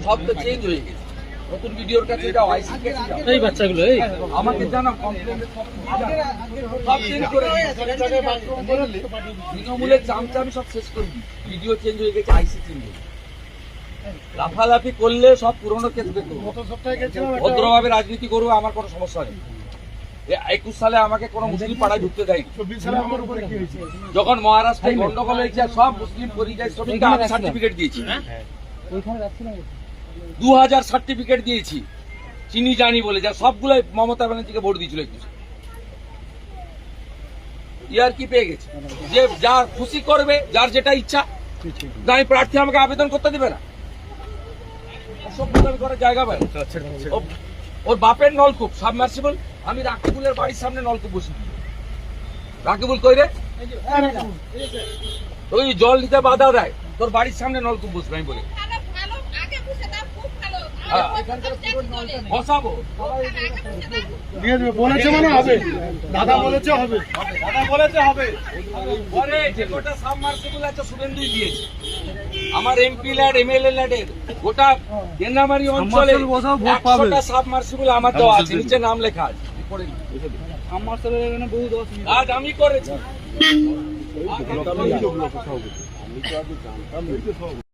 সব তো চেঞ্জ হয়ে গেছে। নতুন ভিডিওর কাছে যাও, আইসি কাছে যাও, এই বাচ্চাগুলো এই আমাকে জানাও কমপ্লেন্টে সব চেঞ্জ করে তৃণমূলের চামচামি সব শেষ করে দিই। ভিডিও চেঞ্জ হয়ে গেছে, আইসি চেঞ্জ হয়ে গেছে। লাফালাফি করলে সব পুরনো কেস দেখবো, ভদ্রভাবে রাজনীতি করবো, আমার কোনো সমস্যা নেই। 21 সালে আমাকে কোনো মুসলিম পাড়ায় ঢুকতে দেয়নি। যখন মহারাষ্ট্রে গন্ডগোল হয়েছে সব মুসলিম পরিযায়ী শ্রমিককে আমি সার্টিফিকেট দিয়েছি, 2000 সার্টিফিকেট দিয়েছি চিনি জানি বলে, যা সবগুলো মমতা ব্যানার্জিকে ভোট দিয়েছিল। ইয়ার কি পেয়ে গেছে যে যার খুশি করবে, যার যেটা ইচ্ছা। আমি প্রার্থী আমাকে আবেদন করতে দিবে না, করার জায়গা পাই। ওর বাপের নলকূপ সাবমার্সিবল, আমি রাকিবুলের বাড়ির সামনে নলকূপ বসি। রাকিবুল কই রে, ওই জল নিতে বাধা দেয়, তোর বাড়ির সামনে নলকূপ বসবে আমি বলে বসাবো। বলেছে মানে হবে, দাদা বলেছে হবে, দাদা বলেছে হবে। পরে যে গোটা সাবমার্সিবল আছে শুভেন্দুই দিয়েছে। আমার এমপি ল্যাড, এমএলএ ল্যাডের গোটা গেন্দামারি অঞ্চলে 100টা সাবমার্সিবল আমার দেওয়া আছে, নিচে নাম লেখা আছে। আজ আমি করেছি।